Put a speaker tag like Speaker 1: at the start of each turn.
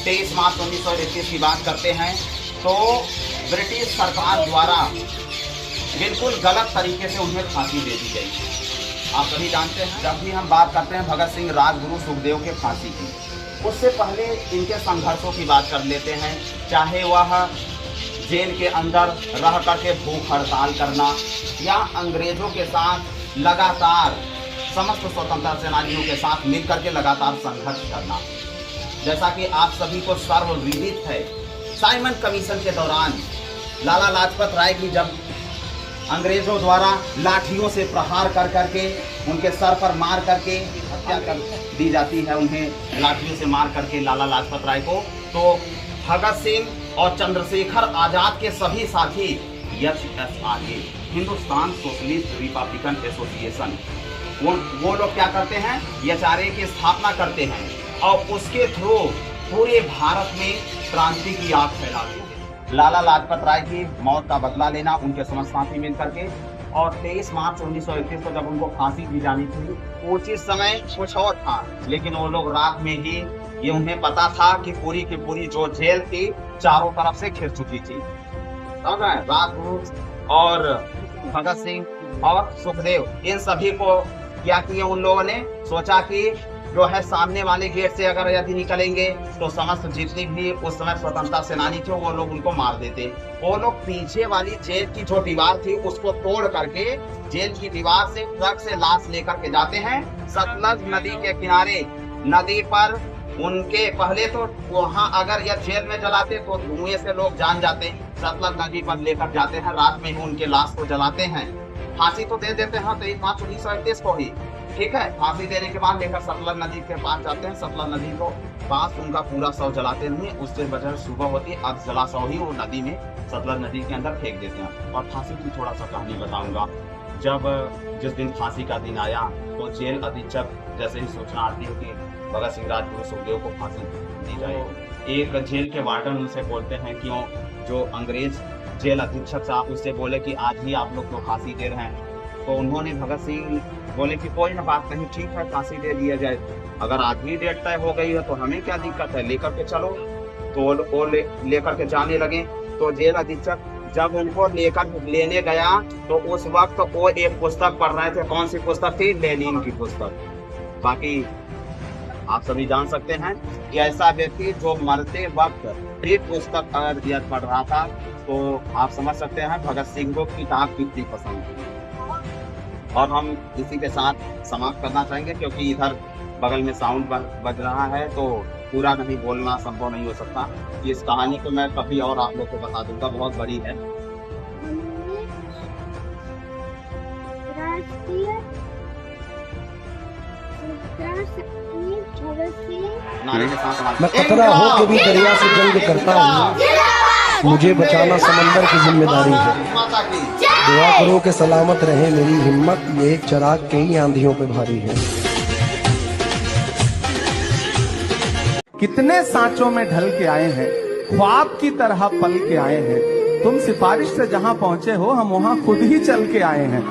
Speaker 1: 23 मार्च 1931 की बात करते हैं तो ब्रिटिश सरकार द्वारा बिल्कुल गलत तरीके से उन्हें फांसी दे दी गई। आप सभी जानते हैं, जब भी हम बात करते हैं भगत सिंह, राजगुरु, सुखदेव के फांसी की, उससे पहले इनके संघर्षों की बात कर लेते हैं। चाहे वह जेल के अंदर रह करके भूख हड़ताल करना या अंग्रेजों के साथ लगातार समस्त स्वतंत्रता सेनानियों के साथ मिलकर के लगातार संघर्ष करना। जैसा कि आप सभी को सर्वविदित है, साइमन कमीशन के दौरान लाला लाजपत राय की जब अंग्रेजों द्वारा लाठियों से प्रहार कर करके उनके सर पर मार करके हत्या कर दी जाती है, उन्हें लाठियों से मार करके लाला लाजपत राय को, तो भगत सिंह और चंद्रशेखर आजाद के सभी साथी HSRA, Hindustan socialist Republican association, वो लोग क्या करते हैं, HRA की स्थापना करते हैं और उसके थ्रू पूरे भारत में क्रांति की आग फैलाते हैं। लाला लाजपत राय की मौत का बदला लेना उनके समस्त साथी मिल करके, और 23 मार्च 1931 को जब उनको फांसी दी जानी थी, उचित समय कुछ और था, लेकिन वो लोग रात में ही, ये उन्हें पता था कि पूरी की पूरी जो जेल थी चारों तरफ से घिर चुकी थी। समझ रहे हैं, राजगुरु और भगत सिंह और सुखदेव, इन सभी को क्या किया उन लोगों ने, सोचा कि जो है सामने वाले गेट से अगर यदि निकलेंगे तो समस्त जितनी भी उस समय स्वतंत्रता सेनानी थे वो लोग उनको मार देते। वो लोग पीछे वाली जेल की जो दीवार थी उसको तोड़ करके जेल की दीवार से ट्रक से लाश लेकर के जाते हैं सतलज नदी के किनारे। नदी पर उनके पहले तो वहाँ अगर यह जेल में जलाते तो धुएं से लोग जान जाते, सतलज नदी पर लेकर जाते हैं, रात में ही उनके लाश को जलाते हैं। फांसी तो दे देते हैं 23 मार्च 1931 को ही, ठीक है। फांसी देने के बाद लेकर सतलज नदी के पास जाते हैं, सतलज नदी को पास उनका पूरा शव जलाते नहीं, उससे वजह सुबह होती है, अब जला शव ही वो नदी में, सतलज नदी के अंदर फेंक देते हैं। और फांसी की थोड़ा सा कहानी बताऊंगा। जब जिस दिन फांसी का दिन आया तो जेल अधीक्षक जैसे ही सूचना आती है कि भगत सिंह, राजगुरु, सुखदेव को फांसी दी जाएगी, एक जेल के वार्डन उनसे बोलते हैं, क्यों जो अंग्रेज जेल अधीक्षक साहब उससे बोले कि आज ही आप लोग को फांसी दे रहे हैं। तो उन्होंने भगत सिंह बोले कि कोई ना बात नहीं, ठीक है फांसी दे दिया जाए, अगर आज ही डेट तय हो गई है तो हमें क्या दिक्कत है, लेकर के चलो। तो वो लेकर के जाने लगे। तो जेल अधीक्षक जब उनको लेकर लेने गया तो उस वक्त वो एक पुस्तक पढ़ रहे थे। कौन सी पुस्तक थी? लेनिन की पुस्तक। बाकी आप सभी जान सकते हैं कि ऐसा व्यक्ति जो मरते वक्त एक पुस्तक अगर यह पढ़ रहा था तो आप समझ सकते हैं भगत सिंह को किताब कितनी पसंद थी। और हम इसी के साथ समाप्त करना चाहेंगे क्योंकि इधर बगल में साउंड बज रहा है तो पूरा नहीं बोलना संभव नहीं हो सकता। इस कहानी को मैं कभी और आप लोग को बता दूंगा, बहुत बड़ी है।
Speaker 2: मैं खतरा हो के भी दरिया से जंग करता हूँ, मुझे बचाना समंदर की जिम्मेदारी है। दुआ करो कि सलामत रहे मेरी हिम्मत, ये चिराग कई आंधियों पे भारी है।
Speaker 3: कितने सांचों में ढल के आए हैं, ख्वाब की तरह पल के आए हैं। तुम सिफारिश से जहां पहुंचे हो हम वहां खुद ही चल के आए हैं।